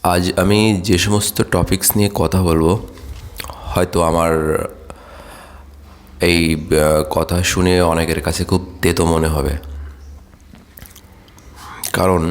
আজ আমি যে সমস্ত টপিকস নিয়ে কথা বলবো, হয়তো আমার এই কথা শুনে অনেকের কাছে খুব তেতো মনে হবে। কারণ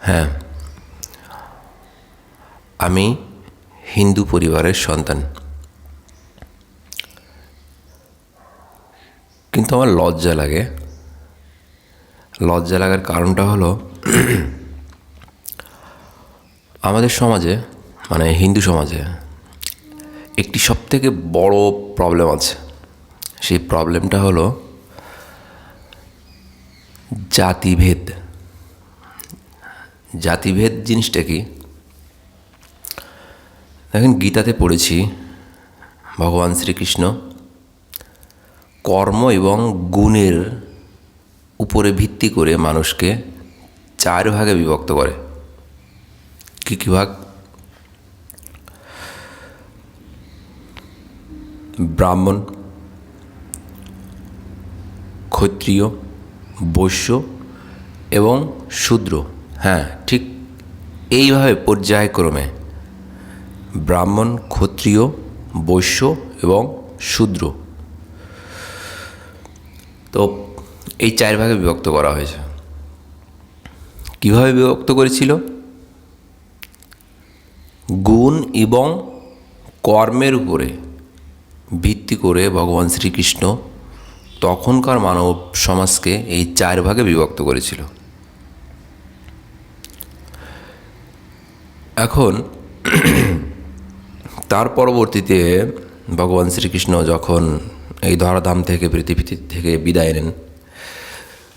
হ্যাঁ, আমি হিন্দু পরিবারের সন্তান, কিন্তু আমার লজ্জা লাগার কারণটা হলো আমাদের সমাজে, মানে হিন্দু সমাজে একটি সবথেকে বড় প্রবলেম আছে। সেই প্রবলেমটা হলো জাতিভেদ। জাতিভেদ জিনিসটা কি? দেখেন, গীতাতে পড়েছি ভগবান শ্রীকৃষ্ণ কর্ম এবং গুণের উপরে ভিত্তি করে মানুষকে 4 ভাগে বিভক্ত করে। কী কী ভাগ? ব্রাহ্মণ, ক্ষত্রিয়, বৈশ্য এবং শূদ্র। হ্যাঁ, ঠিক এইভাবে পর্যায়ক্রমে ব্রাহ্মণ, ক্ষত্রিয়, বৈশ্য এবং শূদ্র, তো এই 4 ভাগে বিভক্ত করা হয়েছে। কীভাবে বিভক্ত করেছিল? গুণ এবং কর্মের উপরে ভিত্তি করে ভগবান শ্রীকৃষ্ণ তখনকার মানব সমাজকে এই 4 ভাগে বিভক্ত করেছিল। এখন তার পরবর্তীতে ভগবান শ্রীকৃষ্ণ যখন এই ধরাধাম থেকে পৃথিবী থেকে বিদায় নেন,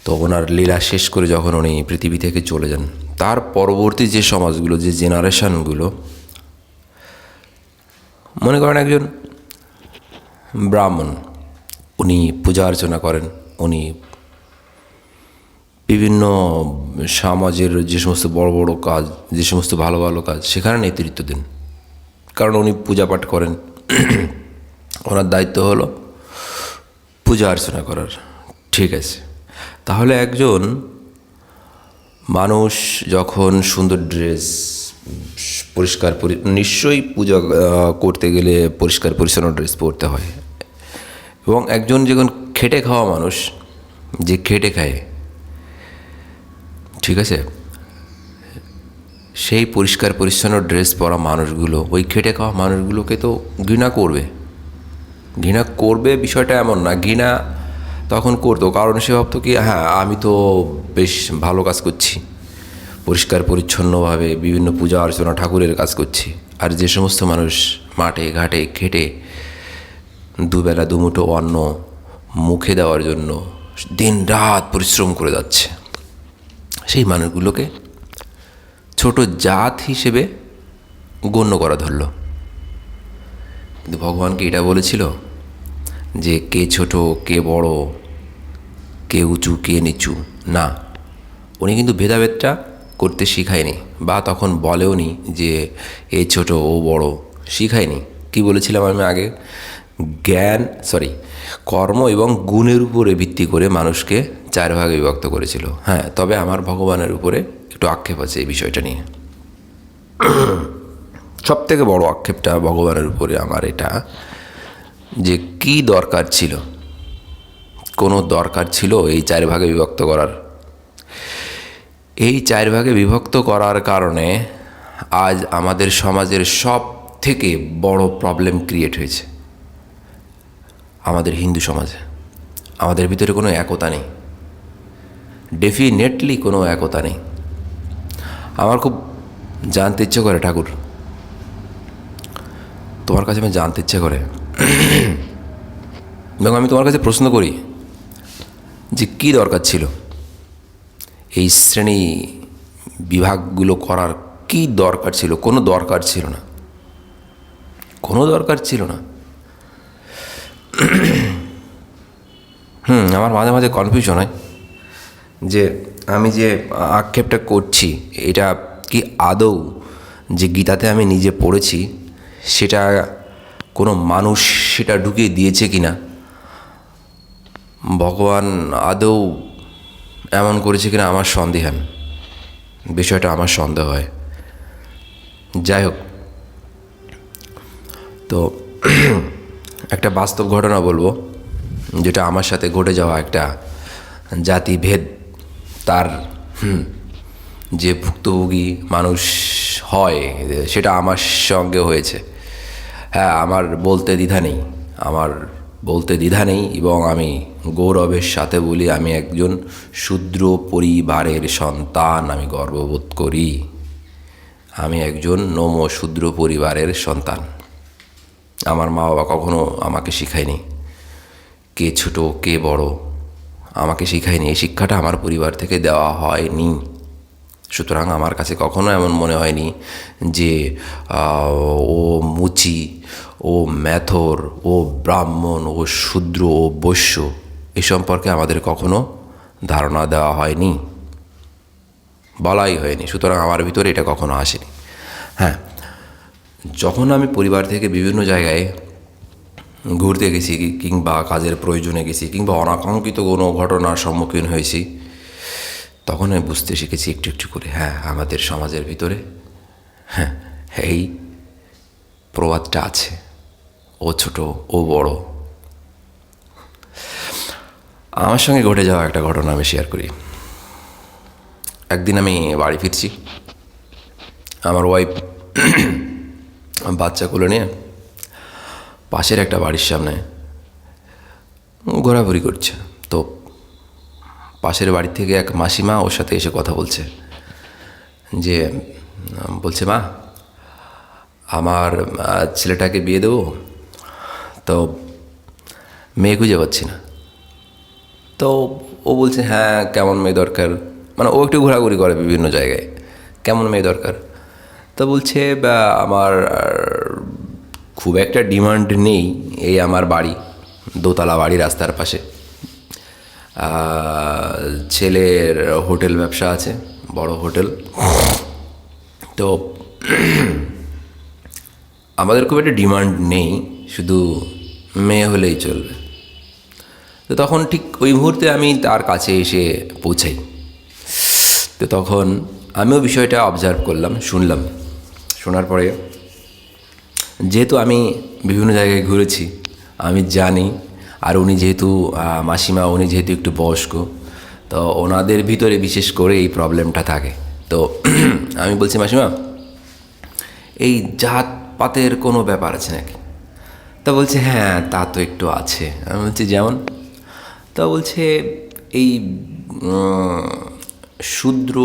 তো ওনার লীলা শেষ করে যখন উনি পৃথিবী থেকে চলে যান, তার পরবর্তী যে সমাজগুলো, যে জেনারেশনগুলো, মনে করেন একজন ব্রাহ্মণ, উনি পূজা অর্চনা করেন, উনি বিভিন্ন সমাজের যে সমস্ত বড় বড় কাজ, যে সমস্ত ভালো ভালো কাজ, সেখানে নেতৃত্ব দেন, কারণ উনি পূজা পাঠ করেন। ওনার দায়িত্ব হলো পূজা অর্চনা করার। ঠিক আছে, তাহলে একজন মানুষ যখন সুন্দর ড্রেস, পরিষ্কার নিশ্চয়ই পূজা করতে গেলে পরিষ্কার পরিচ্ছন্ন ড্রেস পরতে হয়, এবং একজন যখন খেটে খাওয়া মানুষ, যে খেটে খায়, ঠিক আছে, সেই পরিষ্কার পরিচ্ছন্ন ড্রেস পরা মানুষগুলো ওই খেটে খাওয়া মানুষগুলোকে তো ঘৃণা করবে। বিষয়টা এমন না, ঘৃণা তখন করতো, কারণ সে ভাবতো কি, হ্যাঁ আমি তো বেশ ভালো কাজ করছি, পরিষ্কার পরিচ্ছন্নভাবে বিভিন্ন পূজা অর্চনা ঠাকুরের কাজ করছি। আর যে সমস্ত মানুষ মাঠে ঘাটে খেটে দুবেলা দুমুঠো অন্ন মুখে দেওয়ার জন্য দিন রাত পরিশ্রম করে যাচ্ছে, সেই মানুষগুলোকে ছোট জাত হিসেবে গণ্য করা ধরল। কিন্তু ভগবানকে এটা বলেছিল যে কে ছোট, কে বড়, কে উঁচু, কে নিচু, না। উনি কিন্তু ভেদাভেদটা করতে শিখায়নি, বা তখন বলেওনি যে এ ছোট ও বড়, শিখায়নি। কি বলেছিলাম আমি আগে? কর্ম এবং গুণের উপরে ভিত্তি করে মানুষকে 4 ভাগে বিভক্ত করেছিল। হ্যাঁ, তবে আমার ভগবানের উপরে একটু আক্ষেপ আছে এই বিষয়টা নিয়ে। সব থেকে বড় আক্ষেপটা ভগবানের উপরে আমার এটা, যে কি দরকার ছিল, কোনো দরকার ছিল এই 4 ভাগে বিভক্ত করার? এই 4 ভাগে বিভক্ত করার কারণে আজ আমাদের সমাজের সব থেকে বড় প্রবলেম ক্রিয়েট হয়েছে। আমাদের হিন্দু সমাজে আমাদের ভিতরে কোনো একতা নেই, ডেফিনেটলি কোনো একতা নেই। আমার খুব জানতে ইচ্ছে করে, ঠাকুর, তোমার কাছে আমি জানতে ইচ্ছে করে, এবং আমি তোমার কাছে প্রশ্ন করি যে কী দরকার ছিল এই শ্রেণী বিভাগগুলো করার? কি দরকার ছিল? কোনো দরকার ছিল না, কোনো দরকার ছিল না। আমার মাঝে মাঝে কনফিউশন হয় যে আমি যে আক্ষেপটা করছি, এটা কি আদৌ যে গীতাতে আমি নিজে পড়েছি সেটা কোনো মানুষ সেটা ঢুকিয়ে দিয়েছে কি না, ভগবান আদৌ এমন করেছে কিনা, আমার সন্দেহান। বিষয়টা আমার সন্দেহ হয়। যাই হোক, তো একটা বাস্তব ঘটনা বলবো, যেটা আমার সাথে ঘটে যাওয়া একটা জাতিভেদ, তার যে ভুক্তভোগী মানুষ হয় সেটা আমার সঙ্গে হয়েছে। হ্যাঁ, আমার বলতে দ্বিধা নেই এবং আমি গৌরবের সাথে বলি, আমি একজন শূদ্র পরিবারের সন্তান। আমি গর্ববোধ করি আমি একজন শূদ্র পরিবারের সন্তান। আমার মা বাবা কখনো আমাকে শিখায়নি কে ছোট কে বড়, আমাকে শিখায়নি। এই শিক্ষাটা আমার পরিবার থেকে দেওয়া হয়নি। সুতরাং আমার কাছে কখনো এমন মনে হয়নি যে ও মুচি, ও মেথর, ও ব্রাহ্মণ, ও শূদ্র, ও বৈশ্য, এ সম্পর্কে আমাদের কখনো ধারণা দেওয়া হয়নি, বলাই হয়নি। সুতরাং আমার ভিতরে এটা কখনো আসেনি। হ্যাঁ, যখন আমি পরিবার থেকে বিভিন্ন জায়গায় ঘুরতে গেছি কিংবা কাজের প্রয়োজনে গেছি কিংবা অনাকাঙ্ক্ষিত কোনো ঘটনার সম্মুখীন হয়েছি, তখন আমি বুঝতে শিখেছি একটু একটু করে, হ্যাঁ, আমাদের সমাজের ভিতরে এই প্রবাদটা আছে, ও ছোট ও বড়। আমার সঙ্গে ঘটে যাওয়া একটা ঘটনা আমি শেয়ার করি। একদিন আমি বাড়ি ফিরছি, আমার ওয়াইফ বাচ্চা কোলে নিয়ে পাশের একটা বাড়ির সামনে ঘোরাঘুরি করছে। তো পাশের বাড়ি থেকে এক মাসিমা ওর সাথে এসে কথা বলছে, যে বলছে, মা, আমার ছেলেটাকে বিয়ে দেবো, তো মেয়ে খুঁজে পাচ্ছি না। তো ও বলছে, হ্যাঁ, কেমন মেয়ে দরকার? মানে ও একটু ঘোরাঘুরি করে বিভিন্ন জায়গায়, কেমন মেয়ে দরকার? তো বলছে, আমার খুব একটা ডিমান্ড নেই, এই আমার বাড়ি, দোতলা বাড়ি, রাস্তার পাশে, ছেলের হোটেল ব্যবসা আছে, বড় হোটেল। তো আমাদের খুব একটা ডিমান্ড নেই, শুধু মেয়ে হলেই চলবে। তো তখন ঠিক ওই মুহূর্তে আমি তার কাছে এসে পৌঁছাই। তো তখন আমিও বিষয়টা অবজার্ভ করলাম, শুনলাম। শোনার পরে, যেহেতু আমি বিভিন্ন জায়গায় ঘুরেছি, আমি জানি, আর উনি যেহেতু মাসিমা, উনি যেহেতু একটু বয়স্ক, তো ওনাদের ভিতরে বিশেষ করে এই প্রবলেমটা থাকে। তো আমি বলছি, মাসিমা, এই জাত পাতের কোনো ব্যাপার আছে নাকি? তা বলছে, হ্যাঁ, তা তো একটু আছে। আমি বলছি, যেমন? তা বলছে, এই শূদ্র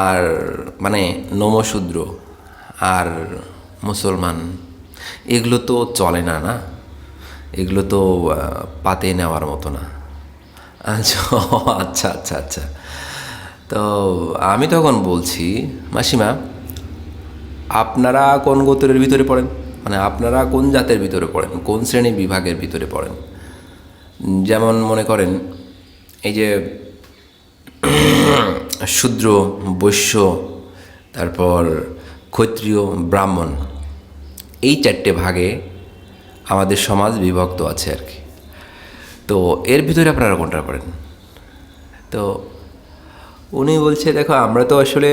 আর মানে নমশূদ্র আর মুসলমান, এগুলো তো চলে না, না, এগুলো তো পাতে নেওয়ার মতো না। আচ্ছা, আচ্ছা আচ্ছা আচ্ছা। তো আমি তখন বলছি, মাসিমা, আপনারা কোন গোত্রের ভিতরে পড়েন? মানে আপনারা কোন জাতের ভিতরে পড়েন, কোন শ্রেণী বিভাগের ভিতরে পড়েন? যেমন মনে করেন, এই যে শূদ্র, বৈশ্য, তারপর ক্ষত্রিয়, ব্রাহ্মণ, এই চারটে ভাগে আমাদের সমাজ বিভক্ত আছে আর কি। তো এর ভিতরে আপনারা কোনটা পড়েন? তো উনি বলছে, দেখো, আমরা তো আসলে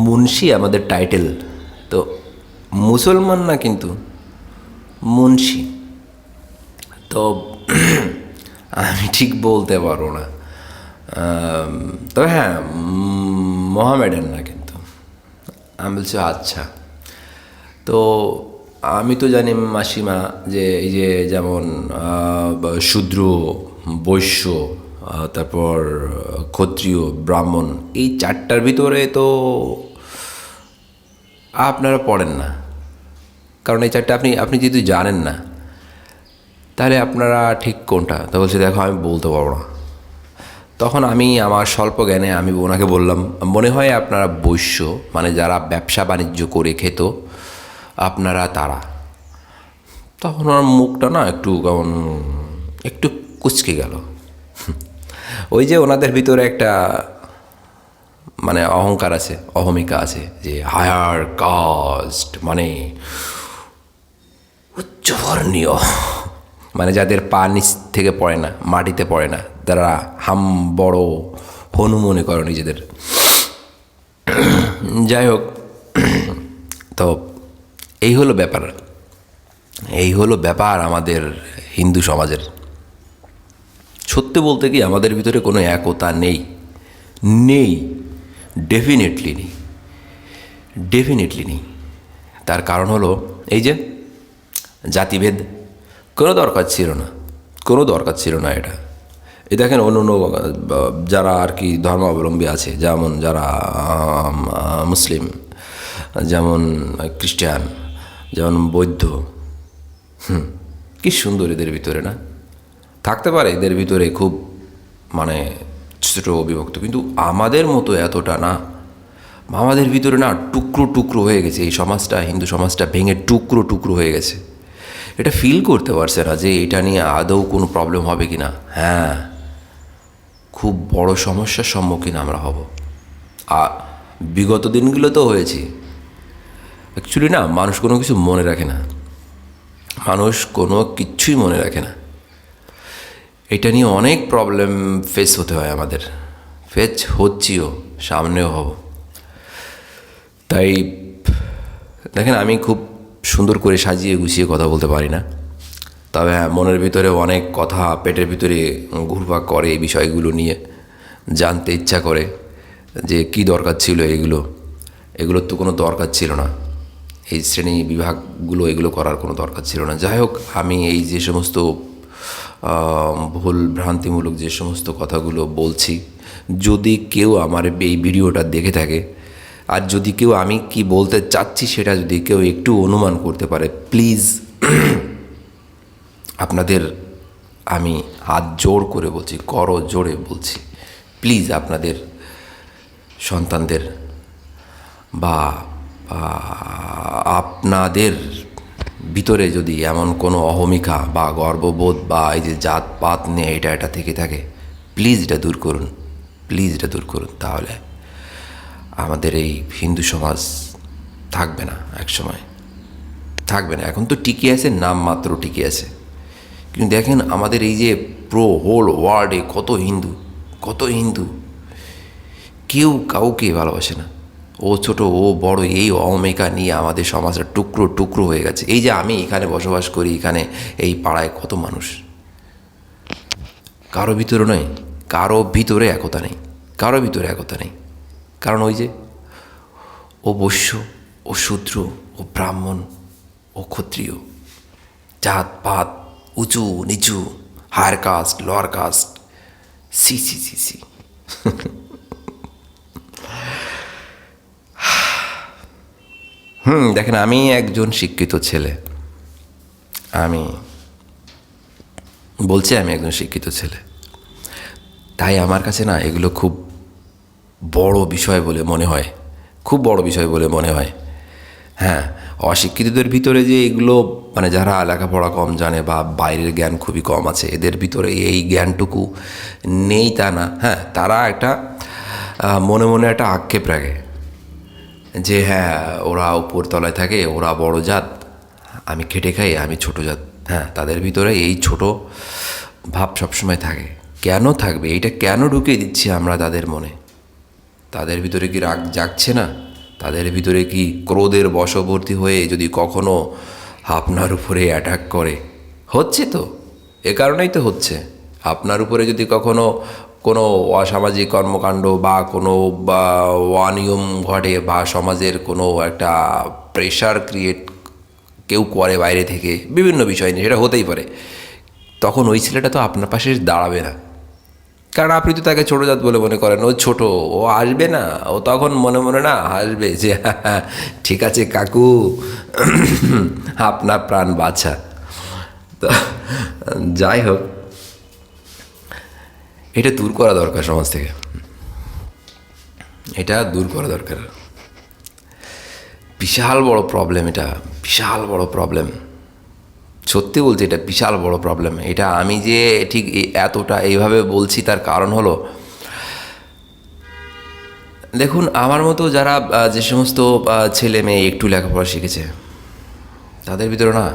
মুন্সি আমাদের টাইটেল, তো মুসলমান না, কিন্তু মুন্সি। তো আমি ঠিক বলতে পারবো না, তবে হ্যাঁ, মোহামেডান না কিন্তু। আমি বলছি, আচ্ছা। তো আমি তো জানি, মাসিমা, যে এই যে যেমন শূদ্র, বৈশ্য, তারপর ক্ষত্রিয়, ব্রাহ্মণ, এই চারটার ভিতরে তো আপনারা পড়েন না, কারণ এই চারটা আপনি যেহেতু জানেন না, তাহলে আপনারা ঠিক কোনটা? তা বলছে, দেখো, আমি বলতে পারবো না। তখন আমি আমার স্বল্প জ্ঞানে আমি ওনাকে বললাম, মনে হয় আপনারা বৈশ্য, মানে যারা ব্যবসা বাণিজ্য করে খেত, আপনারা তারা। তখন ওনার মুখটা না একটু কেমন একটু কুচকে গেল। ওই যে ওনাদের ভিতরে একটা মানে অহংকার আছে, অহমিকা আছে, যে হায়ার কাস্ট, মানে উচ্চবর্ণীয়, মানে যাদের পা নিচ থেকে পড়ে না, মাটিতে পড়ে না, তারা বড় হনু মনে করো নিজেদের। যাই হোক, তো এই হলো ব্যাপার, এই হলো ব্যাপার আমাদের হিন্দু সমাজের। সত্যি বলতে কি আমাদের ভিতরে কোনো একতা নেই, নেই, ডেফিনেটলি নেই, ডেফিনেটলি নেই। তার কারণ হলো এই যে জাতিভেদ, কোনো দরকার ছিল না, কোনো দরকার ছিল না এটা। এই দেখেন অন্য অন্য যারা আর কি ধর্মাবলম্বী আছে, যেমন যারা মুসলিম, যেমন খ্রিস্টান, যেমন বৌদ্ধ, কি সুন্দর এদের ভিতরে না থাকতে পারে, এদের ভিতরে খুব মানে ছোটো বিভক্ত, কিন্তু আমাদের মতো এতটা না। আমাদের ভিতরে না টুকরো টুকরো হয়ে গেছে এই সমাজটা, হিন্দু সমাজটা ভেঙে টুকরো টুকরো হয়ে গেছে। এটা ফিল করতে পারছে না যে এটা নিয়ে আদৌ কোনো প্রবলেম হবে কি না। হ্যাঁ, খুব বড় সমস্যার সম্মুখীন আমরা হব। বিগত দিনগুলো তো হয়েছি। অ্যাকচুয়ালি না, মানুষ কোনো কিছু মনে রাখে না, মানুষ কোনো কিচ্ছুই মনে রাখে না। এটা নিয়ে অনেক প্রবলেম ফেস হতে হয় আমাদের, ফেস হচ্ছিও, সামনেও হব। তাই দেখেন, আমি খুব সুন্দর করে সাজিয়ে গুছিয়ে কথা বলতে পারি না, তবে হ্যাঁ, মনের ভিতরে অনেক কথা পেটের ভিতরে ঘুরপাক করে, এই বিষয়গুলো নিয়ে জানতে ইচ্ছা করে যে কি দরকার ছিল এগুলোর তো কোনো দরকার ছিল না, এই শ্রেণী বিভাগগুলো এগুলো করার কোনো দরকার ছিল না। যাই হোক, আমি এই যে সমস্ত ভুল ভ্রান্তিমূলক যে সমস্ত কথাগুলো বলছি, যদি কেউ আমার এই ভিডিওটা দেখে থাকে, আর যদি কেউ আমি কি বলতে চাচ্ছি সেটা যদি কেউ একটু অনুমান করতে পারে, প্লিজ আপনাদের আমি হাত জোড় করে বলছি, করো জোরে বলছি, প্লিজ আপনাদের সন্তানদের বা আপনাদের ভিতরে যদি এমন কোনো অহমিকা বা গর্ববোধ বা এই যে জাতপাত নিয়ে এটা থেকে থাকে, প্লিজ এটা দূর করুন, প্লিজ এটা দূর করুন। তাহলে আমাদের এই হিন্দু সমাজ থাকবে না, এক সময় থাকবে না। এখন তো টিকে আছে, নাম মাত্র টিকে আছে, কিন্তু দেখেন আমাদের এই যে হোল ওয়ার্ল্ডে কত হিন্দু, কেউ কাউকে ভালোবাসে না। ও ছোট, ও বড়, এই অহমিকা নিয়ে আমাদের সমাজটা টুকরো টুকরো হয়ে গেছে। এই যে আমি এখানে বসবাস করি, এখানে এই পাড়ায় কত মানুষ, কারো ভিতরে নয়, কারো ভিতরে একতা নেই, কারো ভিতরে একতা নেই। কারণ ওই যে ও বৈশ্য, ও শূদ্র, ও ব্রাহ্মণ, ও ক্ষত্রিয়, জাত পাত, উঁচু নিচু, হায়ার কাস্ট, লোয়ার কাস্ট, সি সি সি সি। দেখেন, আমি একজন শিক্ষিত ছেলে, আমি বলছি আমি একজন শিক্ষিত ছেলে, তাই আমার কাছে না এগুলো খুব বড় বিষয় বলে মনে হয়, খুব বড় বিষয় বলে মনে হয়। হ্যাঁ, অশিক্ষিতদের ভিতরে যে এগুলো মানে যারা লেখাপড়া কম জানে বা বাইরের জ্ঞান খুবই কম আছে, এদের ভিতরে এই জ্ঞানটুকু নেই তা না। হ্যাঁ, তারা একটা মনে মনে একটা আক্ষেপ রাখে যে হ্যাঁ, ওরা উপর তলায় থাকে, ওরা বড় জাত, আমি খেটে খাই, আমি ছোট জাত। হ্যাঁ, তাদের ভিতরে এই ছোট ভাব সবসময় থাকে। কেন থাকবে? এইটা কেন ঢুকিয়ে দিচ্ছি আমরা তাদের মনে? তাদের ভিতরে কি রাগ জাগছে না? তাদের ভিতরে কি ক্রোধের বশবর্তী হয়ে যদি কখনো আপনার উপরে অ্যাটাক করে? হচ্ছে তো, এ কারণেই তো হচ্ছে। আপনার উপরে যদি কখনো কোনো অসামাজিক কর্মকাণ্ড বা কোনো বা অনিয়ম ঘটে বা সমাজের কোনো একটা প্রেশার ক্রিয়েট কেউ করে বাইরে থেকে বিভিন্ন বিষয় নিয়ে, সেটা হতেই পারে, তখন ওই ছেলেটা তো আপনার পাশে দাঁড়াবে না। কারণ আপনি তো তাকে ছোটো জাত বলে মনে করেন, ও ছোট, ও আসবে না, ও তখন মনে মনে না হাসবে যে ঠিক আছে কাকু, আপনার প্রাণ বাঁচা। তো যাই হোক, এটা দূর করা দরকার সমাজ থেকে, এটা দূর করা দরকার। বিশাল বড় প্রবলেম, এটা বিশাল বড় প্রবলেম, সত্যি বলছি, এটা বিশাল বড় প্রবলেম। এটা আমি যে ঠিক এতটা এইভাবে বলছি তার কারণ হলো, দেখুন আমার মতো যারা যে সমস্ত ছেলে মেয়ে একটু লেখাপড়া শিখেছে, তাদের ভিতরে না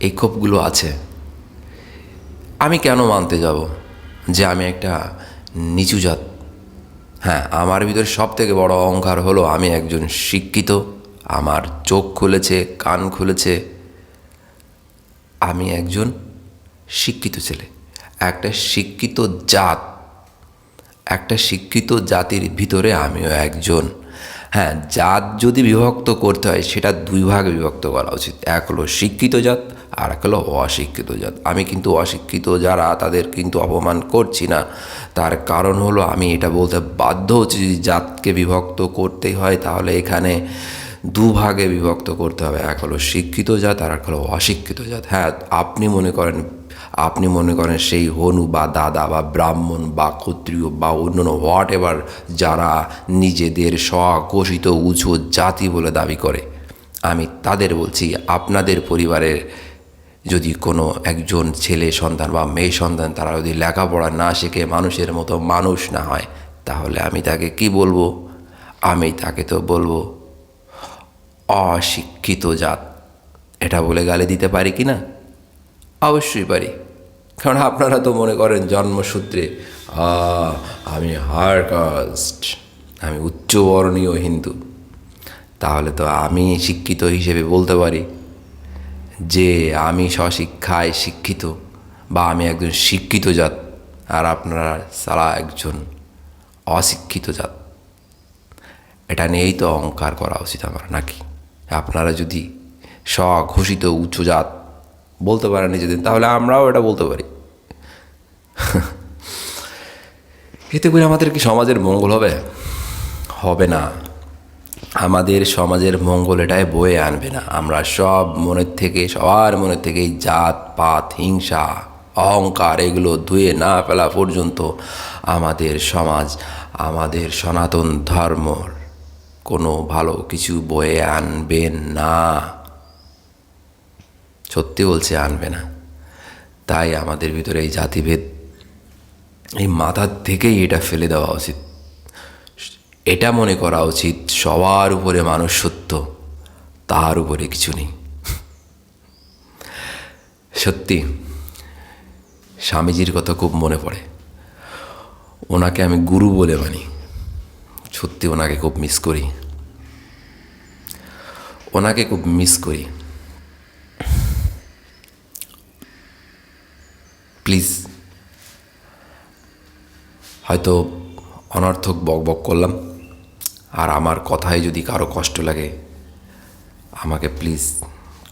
এই ক্ষোভগুলো আছে। আমি কেন মানতে যাব যে আমি একটা নিচু জাত, হ্যাঁ, আমার ভিতরে সব থেকে বড় অহংকার হলো আমি একজন শিক্ষিত। আমার চোখ খুলেছে, কান খুলেছে, আমি একজন শিক্ষিত ছেলে। একটা শিক্ষিত জাত, একটা শিক্ষিত জাতির ভিতরে আমিও একজন। হ্যাঁ, জাত যদি বিভক্ত করতে হয় সেটা দুই ভাগে বিভক্ত করা উচিত। এক হলো শিক্ষিত জাত, আর এক হলো অশিক্ষিত জাত। আমি কিন্তু অশিক্ষিত যারা তাদের কিন্তু অপমান করছি না, তার কারণ হলো আমি এটা বলতে বাধ্য হচ্ছি যদি জাতকে বিভক্ত করতে হয় তাহলে এখানে দুভাগে বিভক্ত করতে হবে। এক হলো শিক্ষিত জাত আর এক হলো অশিক্ষিত জাত। হ্যাঁ, আপনি মনে করেন সেই হনু বা দাদা বা ব্রাহ্মণ বা ক্ষত্রিয় বা অন্যান্য হোয়াট এভার যারা নিজেদের স্বঘোষিত উঁচু জাতি বলে দাবি করে, আমি তাদের বলছি আপনাদের পরিবারের যদি কোনো একজন ছেলে সন্তান বা মেয়ে সন্তান তারা যদি লেখাপড়া না শিখে মানুষের মতো মানুষ না হয়, তাহলে আমি তাকে কি বলবো? আমি তাকে তো বলবো অশিক্ষিত জাত। এটা বলে গালি দিতে পারি কি না? অবশ্যই পারি। কারণ আপনারা তো মনে করেন জন্মসূত্রে আমি হায়ার কাস্ট, আমি উচ্চবর্ণীয় হিন্দু। তাহলে তো আমি শিক্ষিত হিসেবে বলতে পারি যে আমি স্বশিক্ষায় শিক্ষিত বা আমি একজন শিক্ষিত জাত, আর আপনারা সারা একজন অশিক্ষিত জাত। এটা নিয়েই তো অহংকার করা উচিত আমার, নাকি? আপনারা যদি স্বঘোষিত উচ্চ জাত বলতে পারেন নিজেদের, তাহলে আমরাও এটা বলতে পারি। এতে করে আমাদের কি সমাজের মঙ্গল হবে? হবে না। আমাদের সমাজের মঙ্গল এটাই বয়ে আনবে না। আমরা সবার মনের থেকে এই জাত পাত, হিংসা, অহংকার এগুলো ধুয়ে না ফেলা পর্যন্ত আমাদের সমাজ, আমাদের সনাতন ধর্মর কোনো ভালো কিছু বয়ে আনবে না। সত্যি বলছে, আনবে না। তাই আমাদের ভিতরে এই জাতিভেদ, এই মাথার থেকেই এটা ফেলে দেওয়া উচিত। এটা মনে করা উচিত সবার উপরে মানুষ সত্য, তার উপরে কিছু নেই। সত্যি স্বামীজির কথা খুব মনে পড়ে। ওনাকে আমি গুরু বলে মানি। সত্যি ওনাকে খুব মিস করি, ওনাকে খুব মিস করি। প্লিজ, হয়তো অনর্থক বকবক করলাম, আর আমার কথায় যদি কারো কষ্ট লাগে আমাকে প্লিজ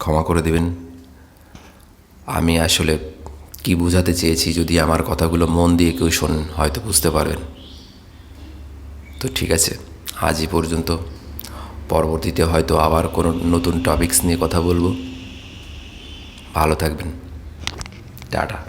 ক্ষমা করে দেবেন। আমি আসলে কি বোঝাতে চেয়েছি যদি আমার কথাগুলো মন দিয়ে কেউ শোনেন হয়তো বুঝতে পারবেন। তো ঠিক আছে, আজ এই পর্যন্ত। পরবর্তীতে হয়তো আবার কোনো নতুন টপিকস নিয়ে কথা বলবো। ভালো থাকবেন। টাটা।